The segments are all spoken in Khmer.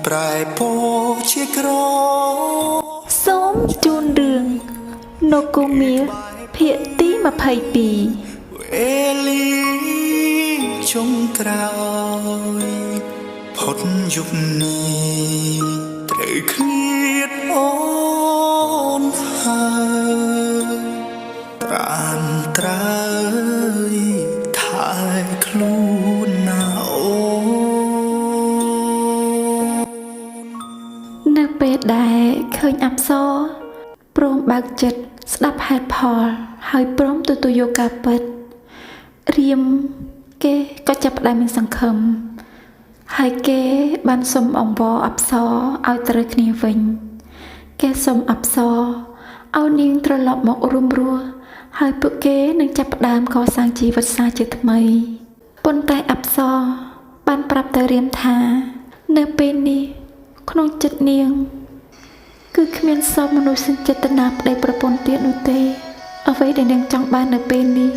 ប្រែពោជាក្រសូមជូនរឿងនគរមាសភាគទី22វេលាចុងក្រោយផុតយុគនេះត្រូវឃ្លាតអូនហើយប្រានត្រើយថែខ្លួនណាអូនៅពេលដែលឃើញអប្សរព្រមបើកចិត្តស្ដាប់ហេតុផលហើយព្រមទទួលយកការពិតរៀមគេក៏ចាប់ផ្ដើមមានសង្ឃឹមហើយគេបានសុំអង្វរអប្សរឲ្យត្រូវគ្នាវិញគេសុំអប្សរឲ្យនាងត្រឡប់មករួមរស់ហើយពួកគេនឹងចាប់ផ្ដើមកសាងជីវិតសាជាថ្មីប៉ុន្តែអប្សរបានប្រាប់ទៅរៀមថានៅពេលនេះក្នុងចិត្តនាងគឺគ្មានសពមនុស្សចេតនាប្តីប្រពន្ធទៀតនោះទេអ្វីដែលនាងចង់បាននៅពេលនេះ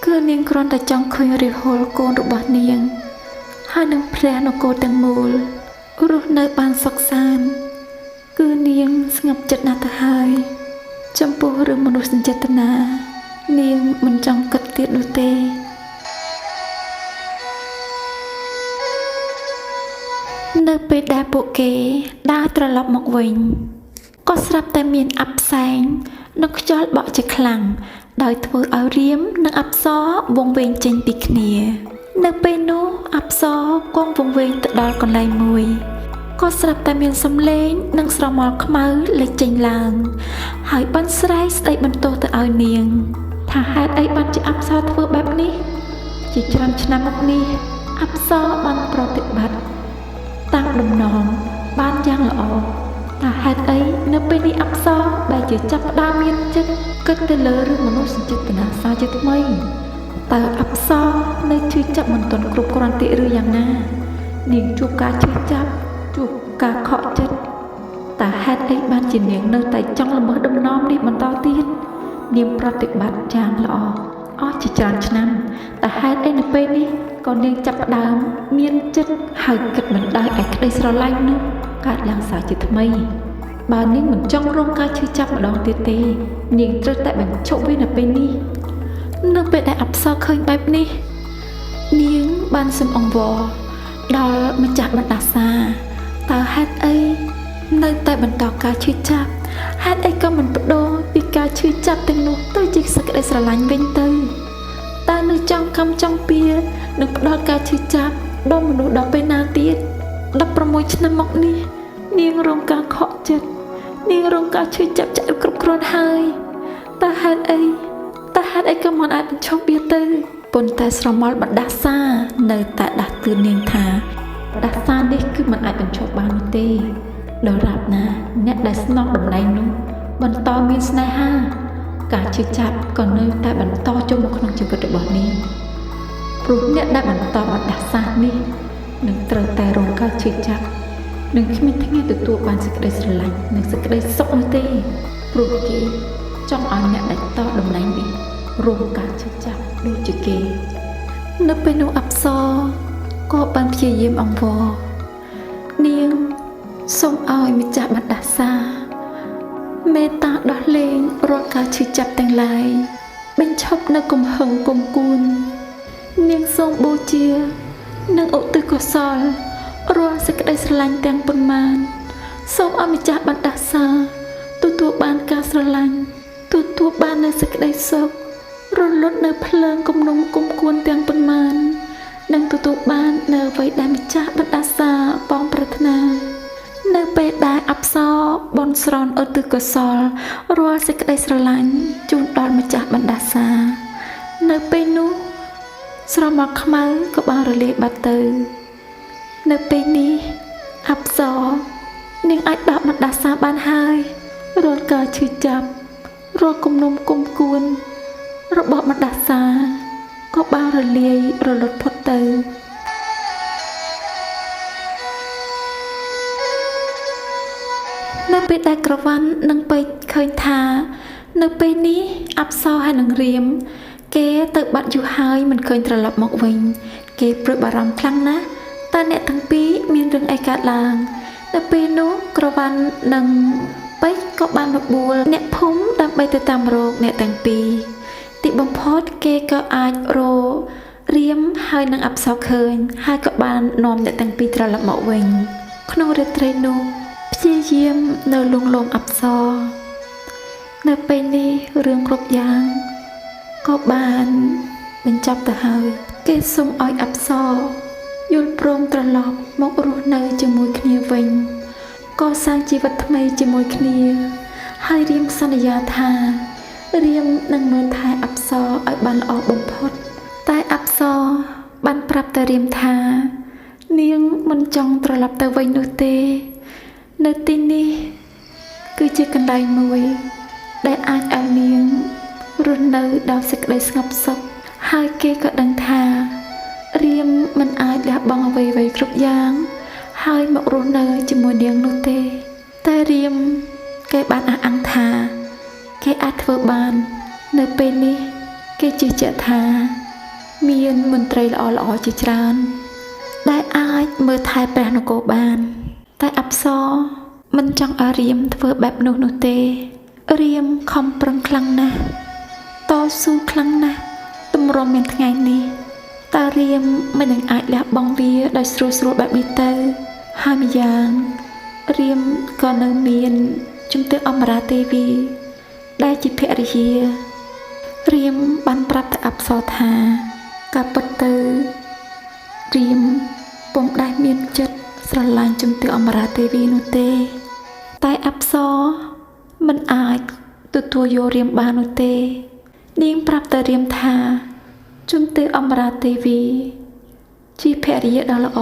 គឺនាងគ្រាន់តែចង់ឃើញរាហុលកូនរបស់នាងហើយនឹងព្រះនគរទាំងមូលរស់នៅបានសុខសាន្តគឺនាងស្ងប់ចិត្តណាស់ទៅហើយចំពោះរឿងមនុស្សចេតនានាងមិនចង់គិតទៀតនោះទេនៅពេលដែលពួកគេដើរត្រឡប់មកវិញក៏ស្រាប់តែមានអប្សែងនិងខ្យល់បក់ជាខ្លាំងដោយធ្វើឲ្យរៀមនិងអប្សរវង្វេងចេញពីគ្នានៅពេលនោះអប្សរគង់វង្វេងទៅដល់កន្លែងមួយក៏ស្រាប់តែមានសំឡេងនិងស្រមោលខ្មៅលេចចេញឡើងហើយបានស្រែកស្ដីបន្ទោសទៅឲ្យនាងថាហេតុអីបានជាអប្សរធ្វើបែបនេះជាច្រើនឆ្នាំមកនេះអប្សរបានប្រតិបត្តិតាមដំណងបានយ៉ាងល្អតែហេតុអីនៅពេលនេះអប្សរបែរជាចាប់ផ្ដើមមានចិត្តគិតទៅលើរឿងមនុស្សចេតនាសាជាថ្មីតើអប្សរនៅជឿចាប់មិនទាន់គ្រប់គ្រាន់ទេឬយ៉ាងណានាងជួបការជឿចាប់ជួបការខកចិត្តតែហេតុអីបានជានាងនៅតែចង់ល្មើសដំណំនេះបន្តទៀតនាងប្រតិបត្តិយ៉ាងល្អអស់ជាច្រើនឆ្នាំតែហេតុអីនៅពេលនេះក៏នាងចាប់ផ្ដើមមានចិត្តហើយគិតមិនដែរឯក្តីស្រឡាញ់នោះកើតឡើងសារជាថ្មីបើនាងមិនចង់រងការឈឺចាប់ម្ដងទៀតទេនាងត្រូវតែបញ្ឈប់វានៅពេលនេះនៅពេលដែលអប្សរឃើញបែបនេះនាងបានសុំអង្វរដល់ម្ចាស់បណ្ដាសាតើហេតុអីនៅតែបន្តការឈឺចាប់ហេតុអីក៏មិនបដូរពីការឈឺចាប់ទាំងនោះទៅជាសេចក្តីស្រឡាញ់វិញទៅតើនៅចង់កម្មចង់ពៀនឹងផ្ដល់ការឈឺចាប់ដល់មនុស្សដល់ពេលណាទៀត16ឆ្នាំមកនេះនាងរងការខកចិត្តនាងរងការឈឺចាប់ចាក់គ្រប់គ្រាន់ហើយតើហេតុអីក៏មិនអាចបញ្ឈប់វាទៅប៉ុន្តែស្រមោលបណ្ដាសានៅតែដាស់តឿននាងថាបណ្ដាសានេះគឺមិនអាចបញ្ឈប់បាននោះទេដរាបណាអ្នកដែលស្នងតំណែងនោះបន្តមានស្នេហាការឈឺចាប់ក៏នៅតែបន្តចូលមកក្នុងជីវិតរបស់នាងព្រោះអ្នកដែលបន្តបណ្ដាសានេះនឹងត្រូវតែរងការឈឺចាប់នឹងគ្មានថ្ងៃទទួលបានសេចក្តីស្រឡាញ់និងសេចក្តីសុខនោះទេព្រោះគេចង់ឲ្យអ្នកដែលតតំណែងនេះរងការឈឺចាប់ដូចជាគេនៅពេលនោះអប្សរក៏បានព្យាយាមអង្វរនាងសូមឲ្យម្ចាស់បណ្ដាសាមេត្តាដោះលែងរាល់ការឈឺចាប់ទាំងឡាយបញ្ឈប់នៅកំហឹងគុំគួននាងសូមបូជានិងឧទ្ទិសកុសលរាល់សេចក្តីស្រឡាញ់ទាំងប៉ុន្មានសូមឲ្យម្ចាស់បណ្ដាសាទទួលបានការស្រឡាញ់ទទួលបាននូវសេចក្តីសុខរលត់នៅភ្លើងគំនុំគុំគួនទាំងប៉ុន្មាននិងទទួលបាននៅអ្វីដែលម្ចាស់បណ្ដាសាបងប្រាថ្នានៅពេលដែលអប្សរបនស្រន់ឧទ្ទិសកុសលរាល់សេចក្តីស្រឡាញ់ជូនដល់ម្ចាស់បណ្ដាសា នៅពេលនោះស្រមោលខ្មៅក៏បានរលាយបាត់ទៅនៅពេលនេះអប្សរនាងអាចបោកបណ្ដាសាបានហើយរាល់ការឈឺចាប់រាល់គំនុំគុំគួនរបស់បណ្ដាសាក៏បានរលាយរលត់ផុតទៅនៅពេលដែលក្រវ៉ាន់នឹងពេជ្រឃើញថានៅពេលនេះអប្សរហើយនឹងរៀមគេទៅបាត់យូរហើយមិនឃើញត្រឡប់មកវិញគេព្រួយបារម្ភខ្លាំងណាស់តើអ្នកទាំងពីរមានរឿងអីកើតឡើងនៅពេលនោះក្រវ៉ាន់និងពេជ្រក៏បានបបួលអ្នកភូមិដើម្បីទៅតាមរកអ្នកទាំងពីរទីបំផុតគេក៏អាចរករៀមហើយនឹងអប្សរឃើញហើយក៏បាននាំអ្នកទាំងពីរត្រឡប់មកវិញក្នុងរាត្រីនោះព្យាយាមនៅលួងលោមអប្សរនៅពេលនេះរឿងគ្រប់យ៉ាងក៏បានបញ្ចប់ទៅហើយគេសូមឲ្យអប្សរយល់ព្រមត្រឡប់មករស់នៅជាមួយគ្នាវិញកសាងជីវិតថ្មីជាមួយគ្នាហើយរៀមសន្យាថារៀមនឹងមើលថែអប្សរឲ្យបានល្អបំផុតតែអប្សរបានប្រាប់តែរៀមថានាងមិនចង់ត្រឡប់ទៅវិញនោះទេនៅទីនេះគឺជាកន្លែងមួយដែលអាចឲ្យនាងរស់នៅដោយសេចក្តីស្ងប់សុខហើយគេក៏ដឹងថារៀមមិនអាចលះបង់អ្វីៗគ្រប់យ៉ាងហើយមករស់នៅជាមួយនាងនោះទេតែរៀមគេបានអះអាងថាគេអាចធ្វើបាននៅពេលនេះគេជឿជាក់ថាមានមន្ត្រីល្អៗជាច្រើនដែលអាចមើលថែព្រះនគរបានតែអប្សរមិនចង់ឲ្យរៀមធ្វើបែបនោះទេរៀមខំប្រឹងខ្លាំងណាស់តស៊ូខ្លាំងណាស់ទម្រាំមានថ្ងៃនេះតើរៀមមិននឹងអាចលះបង់វាដោយស្រួលបែបនេះទៅហើយម្យ៉ាងរៀមក៏នៅមានជំទាវអមរាទេវីដែលជាភរិយារៀមបានប្រាប់ទៅអប្សរថាការពិតទៅរៀមពុំដែលមានចិត្តស្រឡាញ់ជំទាវអមរាទេវីនោះទេតែអប្សរមិនអាចទទួលយករៀមបាននោះទេនាងប្រាប់តែរៀមថាជំទាវអមរាទេវីជាភរិយាដ៏ល្អ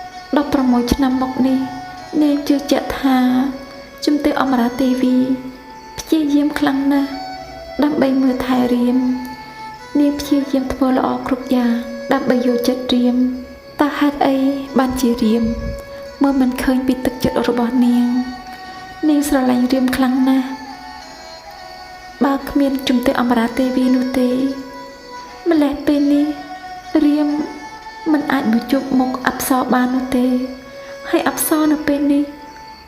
16ឆ្នាំមកនេះនាងជឿជាក់ថាជំទាវអមរាទេវីព្យាយាមខ្លាំងណាស់ដើម្បីមើលថែរៀមនាងព្យាយាមធ្វើល្អគ្រប់យ៉ាងដើម្បីយកចិត្តរៀមតើហេតុអីបានជារៀមមើលមិនឃើញពីទឹកចិត្តរបស់នាងស្រឡាញ់រៀមខ្លាំងណាស់បើគ្មានជំទាវអមរាទេវីនោះទេម្ល៉េះពេលនេះរៀមមិនអាចមកជួបមុខអប្សរបាននោះទេហើយអប្សរនៅពេលនេះ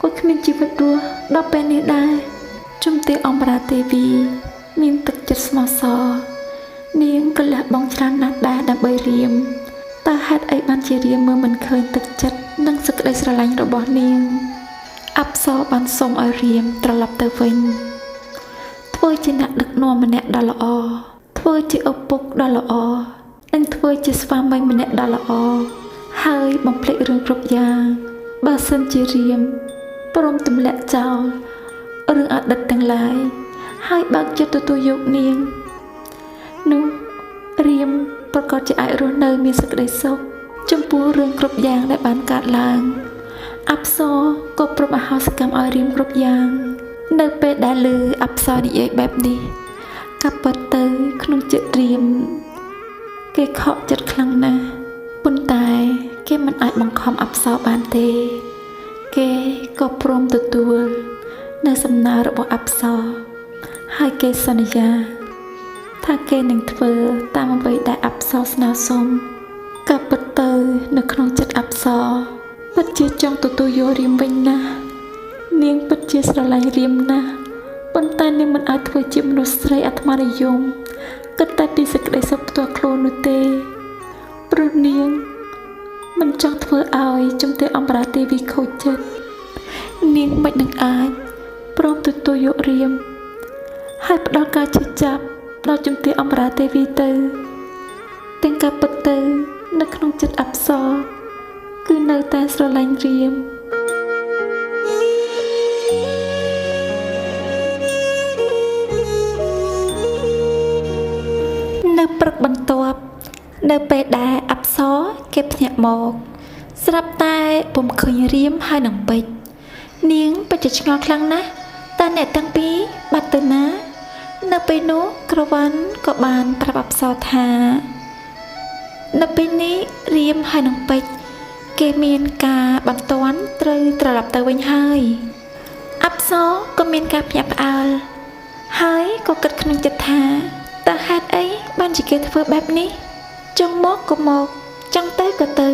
ក៏គ្មានជីវិតរស់ដល់ពេលនេះដែរជំទាវអមរាទេវីមានទឹកចិត្តស្មោះសរនាងក៏លះបង់ច្រើនណាស់ដែរដើម្បីរៀមតើហេតុអីបានជារៀមមើលមិនឃើញទឹកចិត្តនិងសេចក្តីស្រឡាញ់របស់នាងអប្សរបានសូមឲ្យរៀមត្រឡប់ទៅវិញធ្វើជាអ្នកដឹកនាំម្នាក់ដ៏ល្អធ្វើជាឪពុកដ៏ល្អនិងធ្វើជាស្វាមីម្នាក់ដ៏ល្អហើយបំភ្លេចរឿងគ្រប់យ៉ាងបើសិនជារៀមព្រមទម្លាក់ចោលរឿងអតីតទាំងឡាយហើយបើកចិត្តទទួលយកនាងនោះរៀមប្រកាសជាអាចរស់នៅមានសេចក្តីសុខចំពោះរឿងគ្រប់យ៉ាងដែលបានកើតឡើងអប្សរក៏ប្រមអហោសកម្មឲ្យរៀមគ្រប់យ៉ាងនៅពេលដែលឮអប្សរនិយាយបែបនេះកាប់ពិតទៅក្នុងចិត្តរៀមគេខកចិត្តខ្លាំងណាស់ប៉ុន្តែគេមិនអាចបង្ខំអប្សរបានទេគេក៏ព្រមទទួលនៅសំណើរបស់អប្សរហើយគេសន្យាថាគេនឹងធ្វើតាមអ្វីដែលអប្សរស្នើសុំកាប់ពិតទៅនៅក្នុងចិត្តអប្សរពិតជាចង់ទទួលយករៀមវិញណាស់នាងពិតជាស្រឡាញ់រៀមណាស់ប៉ុន្តែនាងមិនអាចធ្វើជាមនុស្សស្រីអាត្មានិយមគិតតែពីសេចក្តីសុខផ្ទាល់ខ្លួននោះទេព្រោះនាងមិនចង់ធ្វើឲ្យជំទាវអមរាទេវីខូចចិត្តនាងមិននឹងអាចព្រមទទួលយករៀមហើយផ្ដល់ការជឿចាប់ដល់ជំទាវអមរាទេវីទៅទាំងការពិតទៅនៅក្នុងចិត្តអប្សរគឺនៅតែស្រឡាញ់រៀមនៅ ព្រឹកបន្ទាប់នៅពេលដែលអប្សរគេភ្ញាក់មកស្រាប់តែពុំឃើញរៀមហើយនឹងពេជ្រនាងពិតជាឆ្ងល់ខ្លាំងណាស់តើអ្នកទាំងពីរបាត់ទៅណានៅពេលនោះក្រវ៉ាន់ក៏បានប្រាប់អប្សរថានៅពេលនេះរៀមហើយនឹងពេជ្រគេមានការបន្ទាន់ត្រូវត្រឡប់ទៅវិញហើយអប្សរក៏មានការភ្ញាក់ផ្អើលហើយក៏គិតក្នុងចិត្តថាតើហេតុអីបានជាគេធ្វើបែបនេះចង់មកក៏មកចង់ទៅក៏ទៅ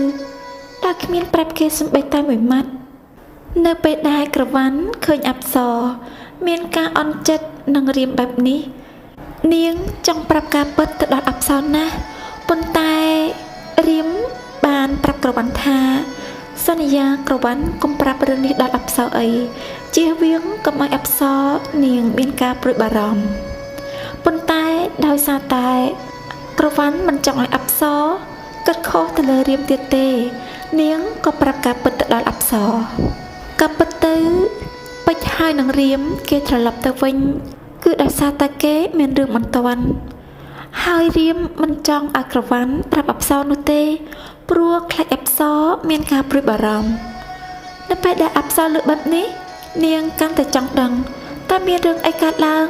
តើគ្មានប្រាប់គេសំបីតែមួយម៉ាត់នៅពេលដែលក្រវ៉ាន់ឃើញអប្សរមានការអន់ចិត្តនឹងរៀមបែបនេះនាងចង់ប្រាប់ការពិតទៅដល់អប្សរណាស់ប៉ុន្តែរៀមបានប្រាប់ក្រវ៉ាន់ថាសន្យាក្រវ៉ាន់កុំប្រាប់រឿងនេះដល់អប្សរអីជៀសវាងកុំឲ្យអប្សរនាងមានការព្រួយបារម្ភប៉ុន្តែដោយសារតែក្រវ៉ាន់មិនចង់ឲ្យអប្សរគិតខុសទៅលើរៀមទៀតទេនាងក៏ប្រាប់ការពិតទៅដល់អប្សរការពិតទៅពេជ្រហើយនឹងរៀមគេត្រឡប់ទៅវិញគឺដោយសារតែគេមានរឿងបន្ទាន់ហើយរៀមមិនចង់ឲ្យក្រវ៉ាន់ប្រាប់អប្សរនោះទេព្រោះខ្លាចអប្សរមានការព្រួយបារម្ភនៅពេលដែលអប្សរលើកបែបនេះនាងកាន់តែចង់ដឹងតើមានរឿងអីកើតឡើង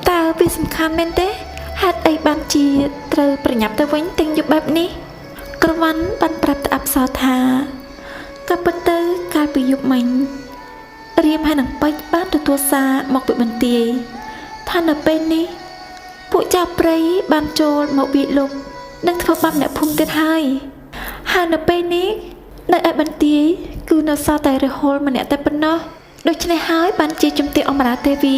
តើវាសំខាន់មែនទេហេតុអីបានជាត្រូវប្រញាប់ទៅវិញទាំងយប់បែបនេះក្រវ៉ាន់បានប្រាប់ទៅអប្សរថាក៏ពិតទៅកាលពីយប់មិញរៀមហើយនឹងពេជ្របានទទួលសារមកពីបន្ទាយថានៅពេលនេះពួកចៅព្រៃបានចូលមកវាយលុកនិងធ្វើបាបអ្នកភូមិទៀតហើយនៅពេលនេះនៅឯបន្ទាយគឺនៅសល់តែរហូលម្នាក់តែប៉ុណ្ណោះដូច្នេះហើយបានជាជំទាវអមរាទេវី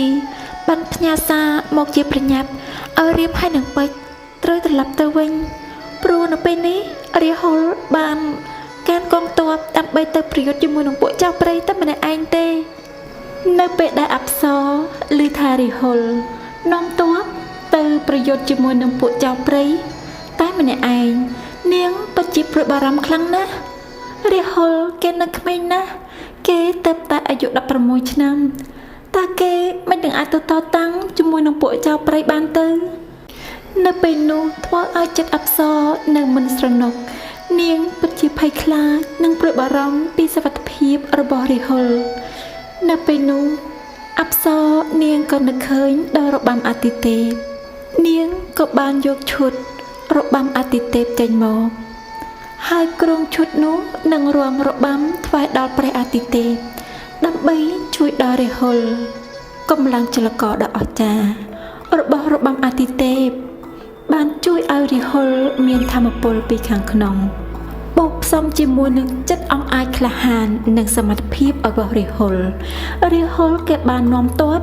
បានផ្ញើសារមកជាប្រញាប់ឲ្យរៀមហើយនឹងពេជ្រត្រូវត្រឡប់ទៅវិញព្រោះនៅពេលនេះរាហុលបានកានកងទ័ពដើម្បីទៅប្រយុទ្ធជាមួយនឹងពួកចៅព្រៃតែម្នាក់ឯងទេនៅពេលដែលអប្សរឮថារាហុលនាំទ័ពទៅប្រយុទ្ធជាមួយនឹងពួកចៅព្រៃតែម្នាក់ឯងនាងពិតជាព្រួយបារម្ភខ្លាំងណាស់រាហុលគេនៅក្មេងណាស់គេទៅតែអាយុ16ឆ្នាំតើគេមិននឹងអាចទៅតតាំងជាមួយនឹងពួកចៅព្រៃបានទៅនៅពេលនោះធ្វើឲ្យចិត្តអប្សរនៅមិនស្រណុកនាងពិតជាភ័យខ្លាចនិងព្រួយបារម្ភពីសុវត្ថិភាពរបស់រាហុលនៅពេលនោះអប្សរនាងក៏នឹកឃើញដល់របាំអាទិទេពនាងក៏បានយកឈុតរបាំអាទិទេពចេញមកហើយគ្រងឈុតនោះនឹងរាំរបាំថ្វាយដល់ព្រះអាទិទេពដើម្បីជួយដល់រាហុលកម្លាំងចលករដ៏អស្ចារ្យរបស់របាំអាទិទេពបានជួយឲ្យរាហុលមានថាមពលពីខាងក្នុងបូកផ្សំជាមួយនឹងចិត្តអង់អាចក្លាហាននិងសមត្ថភាពរបស់រាហុលគេបាននាំទ័ព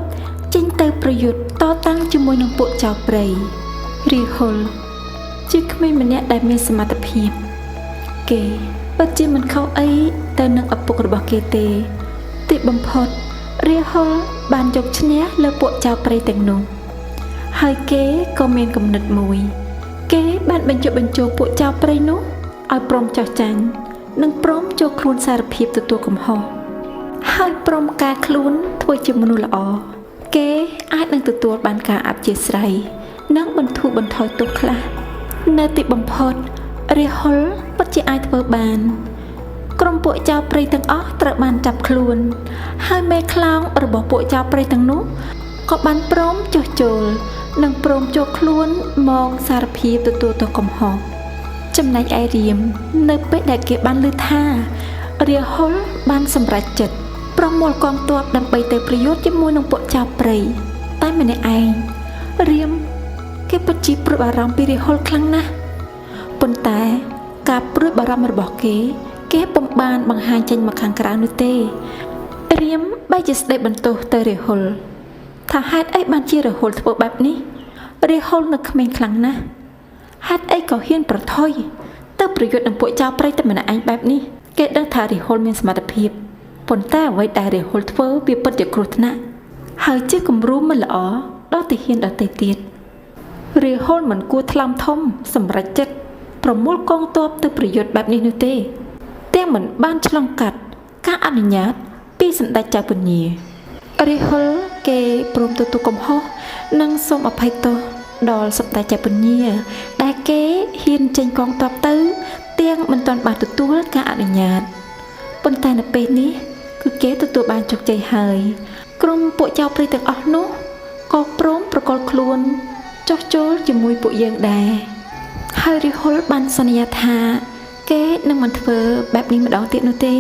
ចេញទៅប្រយុទ្ធតតាំងជាមួយនឹងពួកចៅព្រៃរាហុលជាក្មេងម្នាក់ដែលមានសមត្ថភាពគេពិតជាមិនខុសអីទៅនឹងឪពុករបស់គេទេទីបំផុតរាហុលបានយកឈ្នះលើពួកចៅព្រៃទាំងនោះហើយគេក៏មានគំនិតមួយគេបានបញ្ចុះបញ្ចូលពួកចៅព្រៃនោះឲ្យព្រមចោះចាញ់និងព្រមចូលខ្លួនសារភាពទទួលកំហុសហើយព្រមការខ្លួនធ្វើជាមនុស្សល្អគេអាចនឹងទទួលបានការអព្យាស្រ័យនិងបន្ធូរបន្ថយទុក្ខខ្លះនៅទីបំផុតរាហុលពិតជាអាចធ្វើបានក្រុមពួកចៅព្រៃទាំងអស់ត្រូវបានចាប់ខ្លួនហើយមេខ្លោងរបស់ពួកចៅព្រៃទាំងនោះក៏បានព្រមចុះចូលនិងព្រមចូលខ្លួនមកសារភាពទទួលទោសកំហុសចំណែកឯរៀមនៅពេលដែលគេបានឮថារាហុលបានសម្រេចចិត្តប្រមូលកងទ័ពដើម្បីទៅប្រយុទ្ធជាមួយនឹងពួកចៅព្រៃតែម្នាក់ឯងរៀមគេពិតជាព្រួយបារម្ភពីរាហុលខ្លាំងណាស់ប៉ុន្តែការព្រួយបារម្ភរបស់គេពុំបានបង្ហាញចេញមកខាងក្រៅនោះទេរៀមបែរជាស្ដីបន្ទោសទៅរាហុលថាហេតុអីបានជារាហុលធ្វើបែបនេះរាហុលនៅក្មេងខ្លាំងណាស់ហេតុអីក៏ហ៊ានប្រថុយទៅប្រយុទ្ធនឹងពួកចៅព្រៃតែម្នាក់ឯងបែបនេះគេដឹងថារាហុលមានសមត្ថភាពប៉ុន្តែអ្វីដែលរាហុលធ្វើវាពិតជាគ្រោះថ្នាក់ហើយជាគំរូមិនល្អដល់ទៅហ៊ានដល់ទៅទៀតរាហុលមិនគួរថ្លំធំសម្រេចចិត្តប្រមូលកងទ័ពទៅប្រយុទ្ធបែបនេះនោះទេទាំងមិនបានឆ្លងកាត់ការអនុញ្ញាតពីសម្ដេចចៅពញារាហុលគេព្រមទទួលកំហុសនិងសូមអភ័យទោស ដល់សព្ទាចាពញាដែលគេហ៊ានចេញកងទ័ពទៅទាំងមិនទាន់បានទទួលការអនុញ្ញាតប៉ុន្តែនៅពេលនេះគឺគេទទួលបានជោគជ័យហើយក្រុមពួកចៅព្រៃទាំងអស់នោះក៏ព្រមប្រកល់ខ្លួនចុះចូលជាមួយពួកយើងដែរហើយរិហុលបានសន្យាថាគេនឹងមិនធ្វើបែបនេះម្ដងទៀតនោះទេ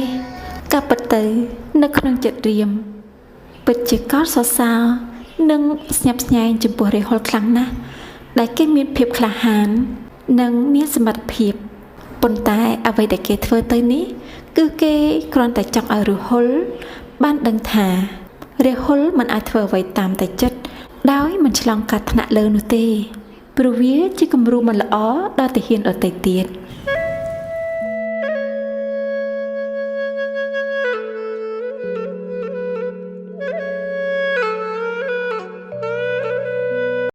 ការពិតទៅនៅក្នុងចិត្តរៀមពិតជាកោតសរសើរនិងស្ញប់ស្ញែងចំពោះរិហុលខ្លាំងណាស់ដែលគេមានភាពក្លាហាននិងមានសមត្ថភាពប៉ុន្តែអ្វីដែលគេធ្វើទៅនេះគឺគេគ្រាន់តែចង់ឲ្យរិហុលបានដឹងថារិហុលមិនអាចធ្វើអ្វីតាមតែចិត្តដោយមិនឆ្លងកាត់ថ្នាក់លើនោះទេព្រោះវាជាគំរូមិនល្អដល់ទាហានដទៃទៀត